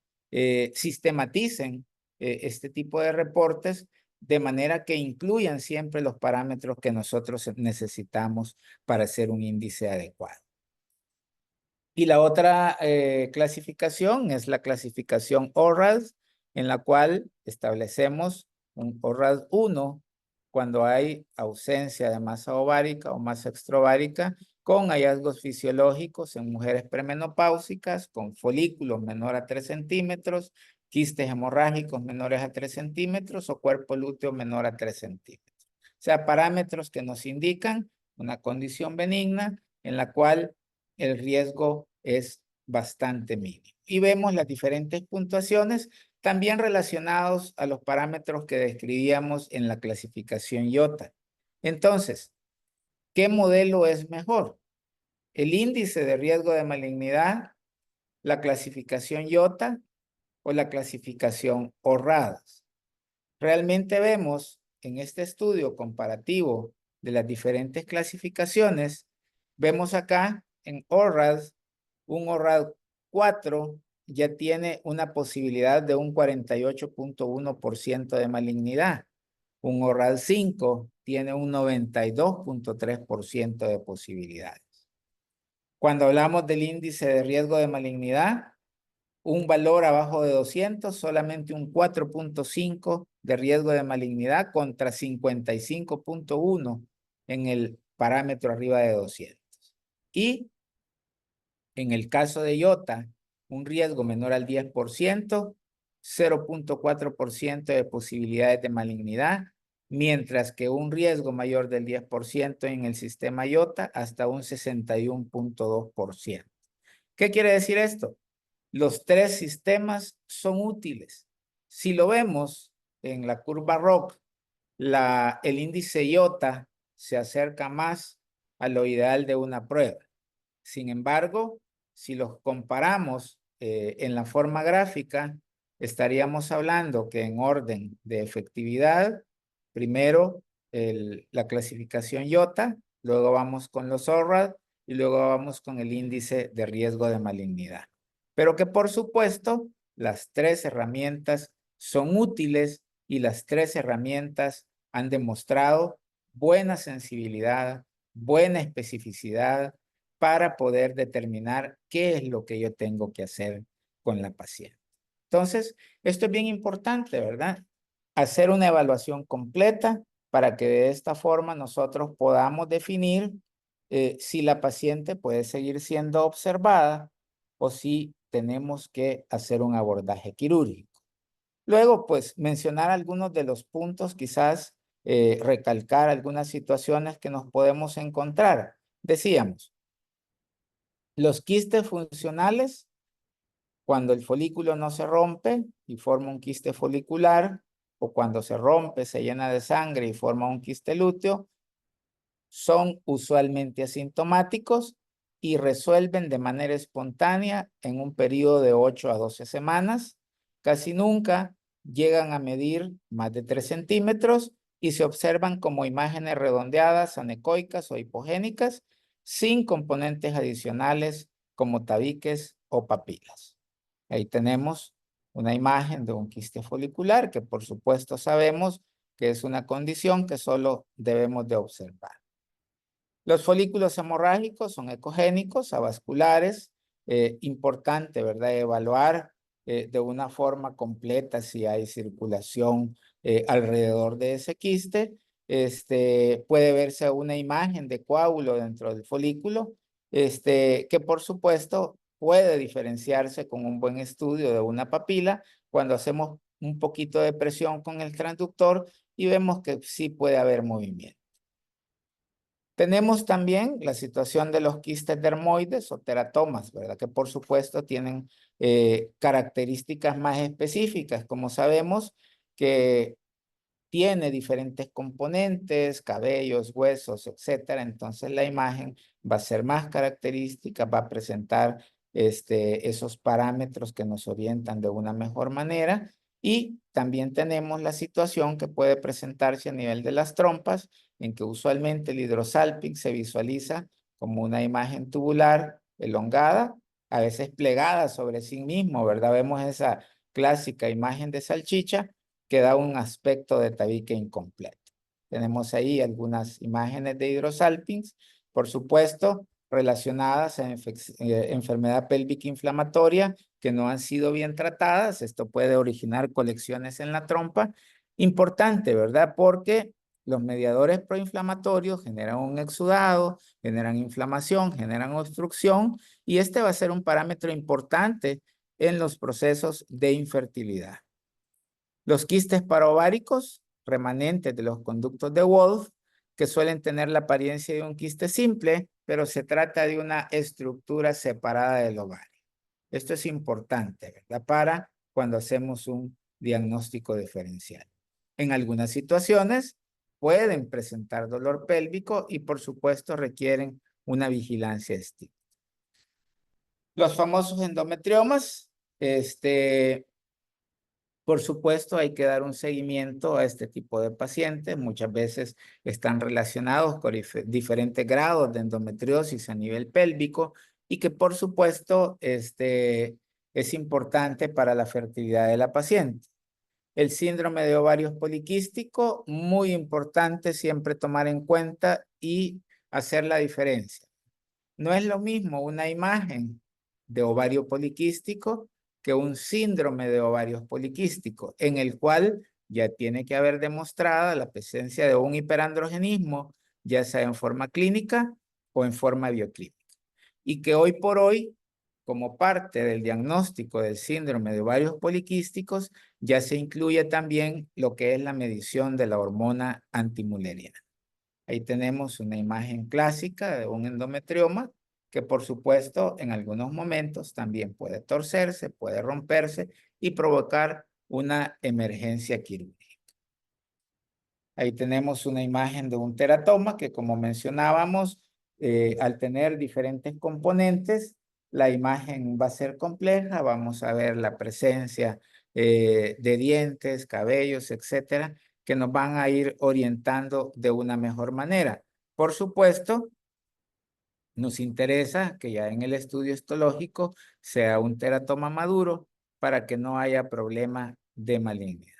sistematicen este tipo de reportes de manera que incluyan siempre los parámetros que nosotros necesitamos para hacer un índice adecuado. Y la otra clasificación es la clasificación ORAD, en la cual establecemos un ORAD 1 cuando hay ausencia de masa ovárica o masa extraovárica con hallazgos fisiológicos en mujeres premenopáusicas, con folículos menor a 3 centímetros, quistes hemorrágicos menores a 3 centímetros o cuerpo lúteo menor a 3 centímetros. O sea, parámetros que nos indican una condición benigna en la cual el riesgo es bastante mínimo. Y vemos las diferentes puntuaciones también relacionados a los parámetros que describíamos en la clasificación IOTA. Entonces, ¿qué modelo es mejor? ¿El índice de riesgo de malignidad, la clasificación IOTA o la clasificación ORRADS? Realmente vemos en este estudio comparativo de las diferentes clasificaciones, vemos acá en ORRADS, un ORRAD 4 ya tiene una posibilidad de un 48.1% de malignidad. Un ORRAD 5 tiene un 92.3% de posibilidades. Cuando hablamos del índice de riesgo de malignidad, un valor abajo de 200, solamente un 4.5 de riesgo de malignidad contra 55.1 en el parámetro arriba de 200. Y en el caso de IOTA, un riesgo menor al 10%, 0.4% de posibilidades de malignidad, mientras que un riesgo mayor del 10% en el sistema IOTA hasta un 61.2%. ¿Qué quiere decir esto? Los tres sistemas son útiles. Si lo vemos en la curva ROC, el índice IOTA se acerca más a lo ideal de una prueba. Sin embargo, si los comparamos en la forma gráfica, estaríamos hablando que en orden de efectividad, primero la clasificación IOTA, luego vamos con los ORRAD y luego vamos con el índice de riesgo de malignidad. Pero que por supuesto, las tres herramientas son útiles y las tres herramientas han demostrado buena sensibilidad, buena especificidad para poder determinar qué es lo que yo tengo que hacer con la paciente. Entonces, esto es bien importante, ¿verdad? Hacer una evaluación completa para que de esta forma nosotros podamos definir si la paciente puede seguir siendo observada o si tenemos que hacer un abordaje quirúrgico. Luego, pues, mencionar algunos de los puntos, quizás recalcar algunas situaciones que nos podemos encontrar. Decíamos, los quistes funcionales, cuando el folículo no se rompe y forma un quiste folicular, o cuando se rompe, se llena de sangre y forma un quiste lúteo, son usualmente asintomáticos y resuelven de manera espontánea en un periodo de 8 a 12 semanas. Casi nunca llegan a medir más de 3 centímetros y se observan como imágenes redondeadas, anecoicas o hipogénicas, sin componentes adicionales como tabiques o papilas. Ahí tenemos una imagen de un quiste folicular que por supuesto sabemos que es una condición que solo debemos de observar. Los folículos hemorrágicos son ecogénicos, avasculares. Importante, ¿verdad? Evaluar de una forma completa si hay circulación alrededor de ese quiste. Puede verse una imagen de coágulo dentro del folículo, que por supuesto puede diferenciarse con un buen estudio de una papila cuando hacemos un poquito de presión con el transductor y vemos que sí puede haber movimiento. Tenemos también la situación de los quistes dermoides o teratomas, ¿verdad? Que por supuesto tienen características más específicas, como sabemos que tiene diferentes componentes, cabellos, huesos, etcétera. Entonces la imagen va a ser más característica, va a presentar esos parámetros que nos orientan de una mejor manera. Y también tenemos la situación que puede presentarse a nivel de las trompas, en que usualmente el hidrosalping se visualiza como una imagen tubular elongada a veces plegada sobre sí mismo, ¿verdad? Vemos esa clásica imagen de salchicha que da un aspecto de tabique incompleto. Tenemos ahí algunas imágenes de hidrosalpinx, por supuesto, relacionadas a enfermedad pélvica inflamatoria que no han sido bien tratadas. Esto puede originar colecciones en la trompa. Importante, ¿verdad? Porque los mediadores proinflamatorios generan un exudado, generan inflamación, generan obstrucción, y este va a ser un parámetro importante en los procesos de infertilidad. Los quistes paroováricos, remanentes de los conductos de Wolff, que suelen tener la apariencia de un quiste simple, pero se trata de una estructura separada del ovario. Esto es importante, ¿verdad? Para cuando hacemos un diagnóstico diferencial. En algunas situaciones pueden presentar dolor pélvico y por supuesto requieren una vigilancia estricta. Los famosos endometriomas, por supuesto, hay que dar un seguimiento a este tipo de pacientes. Muchas veces están relacionados con diferentes grados de endometriosis a nivel pélvico y que, por supuesto, es importante para la fertilidad de la paciente. El síndrome de ovarios poliquístico, muy importante siempre tomar en cuenta y hacer la diferencia. No es lo mismo una imagen de ovario poliquístico que un síndrome de ovarios poliquístico, en el cual ya tiene que haber demostrada la presencia de un hiperandrogenismo, ya sea en forma clínica o en forma bioclínica. Y que hoy por hoy, como parte del diagnóstico del síndrome de ovarios poliquísticos, ya se incluye también lo que es la medición de la hormona antimuleriana. Ahí tenemos una imagen clásica de un endometrioma que por supuesto en algunos momentos también puede torcerse, puede romperse y provocar una emergencia quirúrgica. Ahí tenemos una imagen de un teratoma que, como mencionábamos, al tener diferentes componentes, la imagen va a ser compleja. Vamos a ver la presencia de dientes, cabellos, etcétera, que nos van a ir orientando de una mejor manera. Por supuesto, nos interesa que ya en el estudio histológico sea un teratoma maduro para que no haya problema de malignidad.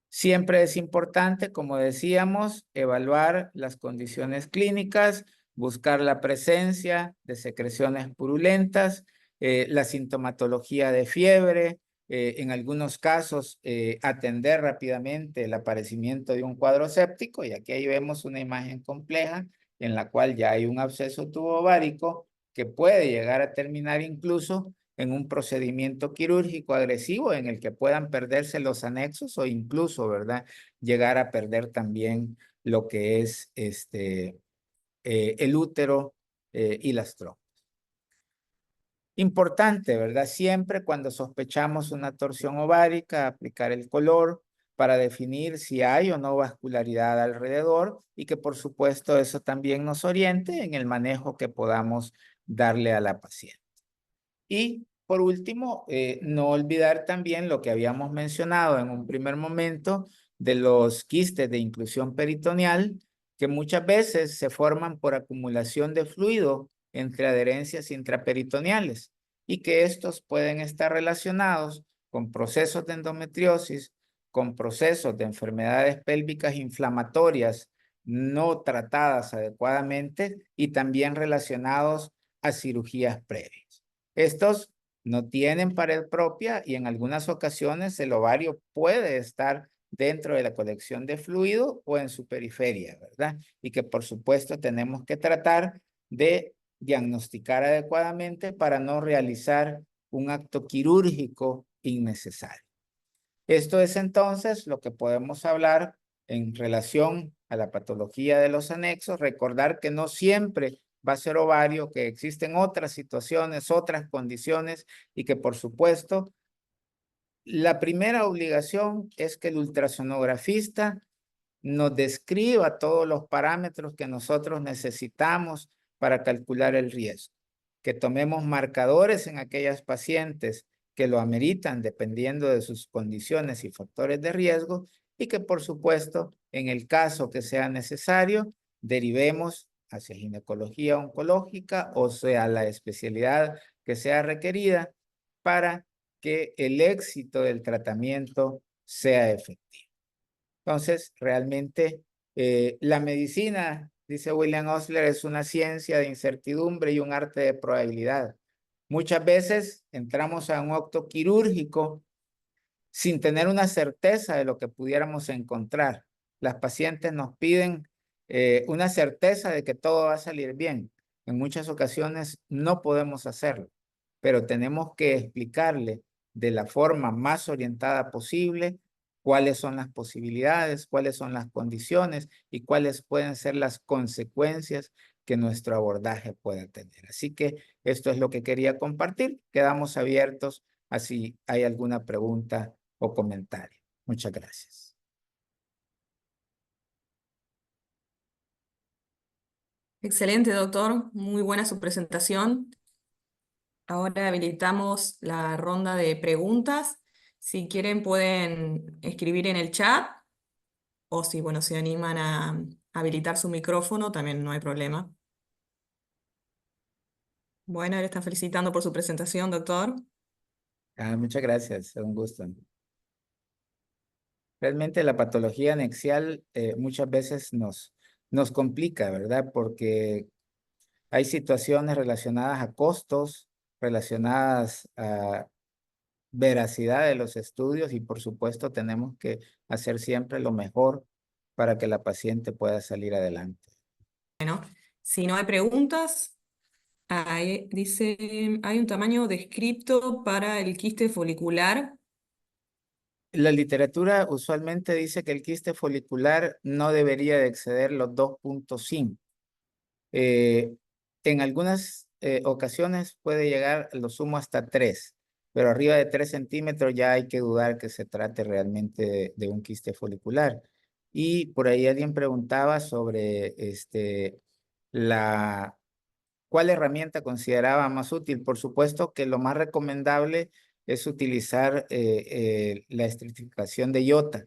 Siempre es importante, como decíamos, evaluar las condiciones clínicas, buscar la presencia de secreciones purulentas, la sintomatología de fiebre, en algunos casos atender rápidamente el aparecimiento de un cuadro séptico, y aquí ahí vemos una imagen compleja en la cual ya hay un absceso tubovárico que puede llegar a terminar incluso en un procedimiento quirúrgico agresivo en el que puedan perderse los anexos o incluso, ¿verdad?, llegar a perder también lo que es el útero y las trompas. Importante, ¿verdad? Siempre cuando sospechamos una torsión ovárica, aplicar el color para definir si hay o no vascularidad alrededor y que por supuesto eso también nos oriente en el manejo que podamos darle a la paciente. Y por último, no olvidar también lo que habíamos mencionado en un primer momento de los quistes de inclusión peritoneal, que muchas veces se forman por acumulación de fluido entre adherencias intraperitoneales y que estos pueden estar relacionados con procesos de endometriosis, con procesos de enfermedades pélvicas inflamatorias no tratadas adecuadamente y también relacionados a cirugías previas. Estos no tienen pared propia y en algunas ocasiones el ovario puede estar dentro de la colección de fluido o en su periferia, ¿verdad? Y que por supuesto tenemos que tratar de diagnosticar adecuadamente para no realizar un acto quirúrgico innecesario. Esto es entonces lo que podemos hablar en relación a la patología de los anexos. Recordar que no siempre va a ser ovario, que existen otras situaciones, otras condiciones y que por supuesto la primera obligación es que el ultrasonografista nos describa todos los parámetros que nosotros necesitamos para calcular el riesgo, que tomemos marcadores en aquellas pacientes que lo ameritan dependiendo de sus condiciones y factores de riesgo y que por supuesto en el caso que sea necesario derivemos hacia ginecología oncológica, o sea, la especialidad que sea requerida para que el éxito del tratamiento sea efectivo. Entonces, realmente la medicina, dice William Osler, es una ciencia de incertidumbre y un arte de probabilidad. Muchas veces entramos a un acto quirúrgico sin tener una certeza de lo que pudiéramos encontrar. Las pacientes nos piden una certeza de que todo va a salir bien. En muchas ocasiones no podemos hacerlo, pero tenemos que explicarle de la forma más orientada posible cuáles son las posibilidades, cuáles son las condiciones y cuáles pueden ser las consecuencias que nuestro abordaje pueda tener. Así que esto es lo que quería compartir. Quedamos abiertos a si hay alguna pregunta o comentario. Muchas gracias. Excelente, doctor. Muy buena su presentación. Ahora habilitamos la ronda de preguntas. Si quieren pueden escribir en el chat o si, bueno, se animan a habilitar su micrófono, también no hay problema. Bueno, él está felicitando por su presentación, doctor. Muchas gracias, es un gusto. Realmente la patología anexial muchas veces nos complica, ¿verdad? Porque hay situaciones relacionadas a costos, relacionadas a veracidad de los estudios y por supuesto tenemos que hacer siempre lo mejor para que la paciente pueda salir adelante. Si no hay preguntas, dice, hay un tamaño descripto para el quiste folicular. La literatura usualmente dice que el quiste folicular no debería de exceder los 2.5. Eh, en algunas ocasiones puede llegar lo sumo hasta 3, pero arriba de 3 centímetros ya hay que dudar que se trate realmente de un quiste folicular. Y por ahí alguien preguntaba sobre la ¿cuál herramienta consideraba más útil? Por supuesto que lo más recomendable es utilizar la estratificación de IOTA,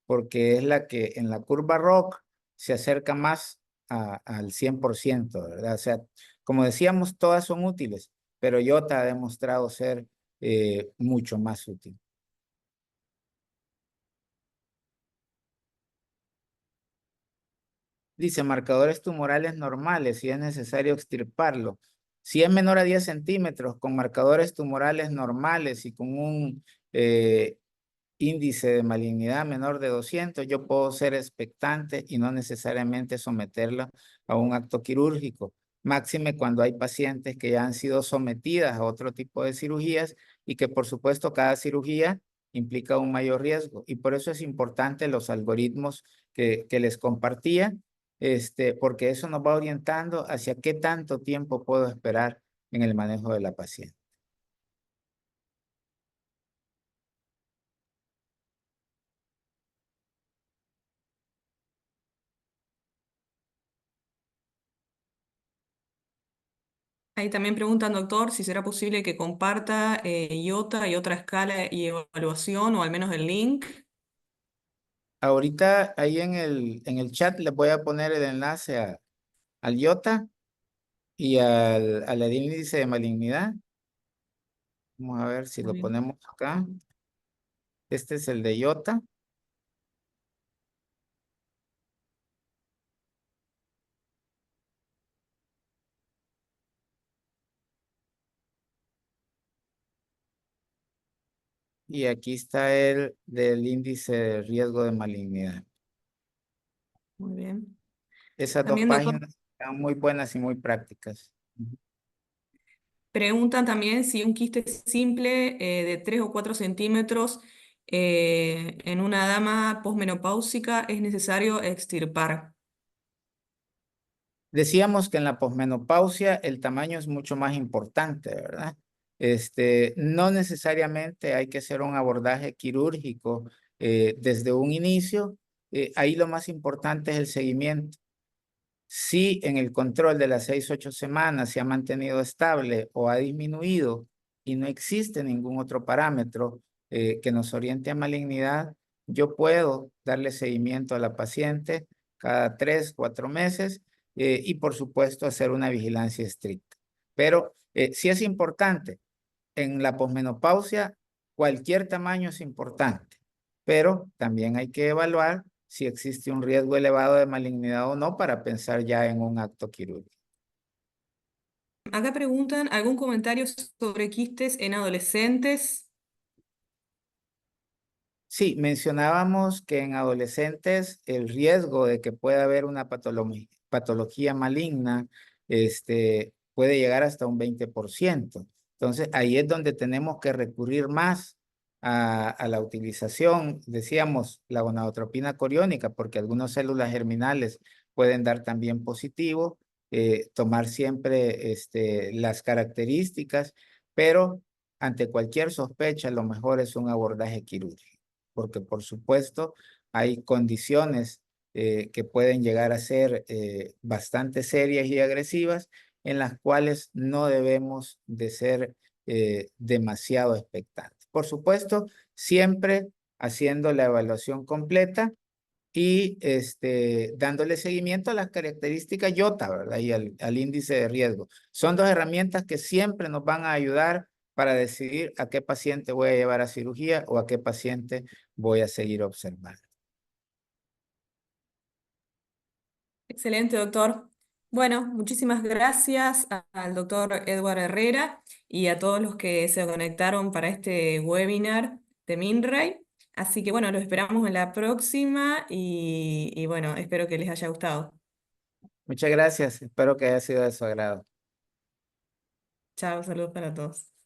porque es la que en la curva ROC se acerca más al 100%, ¿verdad? O sea, como decíamos, todas son útiles, pero IOTA ha demostrado ser mucho más útil. Dice, marcadores tumorales normales, si es necesario extirparlo. Si es menor a 10 centímetros, con marcadores tumorales normales y con un índice de malignidad menor de 200, yo puedo ser expectante y no necesariamente someterla a un acto quirúrgico. Máxime cuando hay pacientes que ya han sido sometidas a otro tipo de cirugías y que por supuesto cada cirugía implica un mayor riesgo. Y por eso es importante los algoritmos que les compartía, porque eso nos va orientando hacia qué tanto tiempo puedo esperar en el manejo de la paciente. Ahí también preguntan, doctor, si será posible que comparta IOTA y otra escala y evaluación, o al menos el link. Ahorita ahí en el chat les voy a poner el enlace al IOTA y al índice de malignidad. Vamos a ver si Muy lo bien. ponemos acá. Este es el de IOTA. Y aquí está el del índice de riesgo de malignidad. Muy bien. Esas dos También, doctor, páginas están muy buenas y muy prácticas. preguntan también si un quiste simple de 3 o 4 centímetros en una dama posmenopáusica es necesario extirpar. Decíamos que en la posmenopausia el tamaño es mucho más importante, ¿verdad? No necesariamente hay que hacer un abordaje quirúrgico desde un inicio. Ahí lo más importante es el seguimiento. Si en el control de las 6, 8 semanas se ha mantenido estable o ha disminuido y no existe ningún otro parámetro que nos oriente a malignidad, yo puedo darle seguimiento a la paciente cada 3, 4 meses y por supuesto hacer una vigilancia estricta. Pero sí es importante, en la posmenopausia cualquier tamaño es importante, pero también hay que evaluar si existe un riesgo elevado de malignidad o no para pensar ya en un acto quirúrgico. Acá preguntan, ¿algún comentario sobre quistes en adolescentes? Sí, mencionábamos que en adolescentes el riesgo de que pueda haber una patología maligna puede llegar hasta un 20%. Entonces, ahí es donde tenemos que recurrir más a la utilización, decíamos, la gonadotropina coriónica, porque algunas células germinales pueden dar también positivo, tomar siempre las características, pero ante cualquier sospecha, lo mejor es un abordaje quirúrgico porque por supuesto hay condiciones que pueden llegar a ser bastante serias y agresivas en las cuales no debemos de ser demasiado expectantes. Por supuesto, siempre haciendo la evaluación completa y dándole seguimiento a las características YOTA, ¿verdad? Y al índice de riesgo. Son dos herramientas que siempre nos van a ayudar para decidir a qué paciente voy a llevar a cirugía o a qué paciente voy a seguir observando. Excelente, doctor. Bueno, muchísimas gracias al doctor Edward Herrera y a todos los que se conectaron para este webinar de MinRay. Así que bueno, los esperamos en la próxima y bueno, espero que les haya gustado. Muchas gracias. Espero que haya sido de su agrado. Chao, saludos para todos.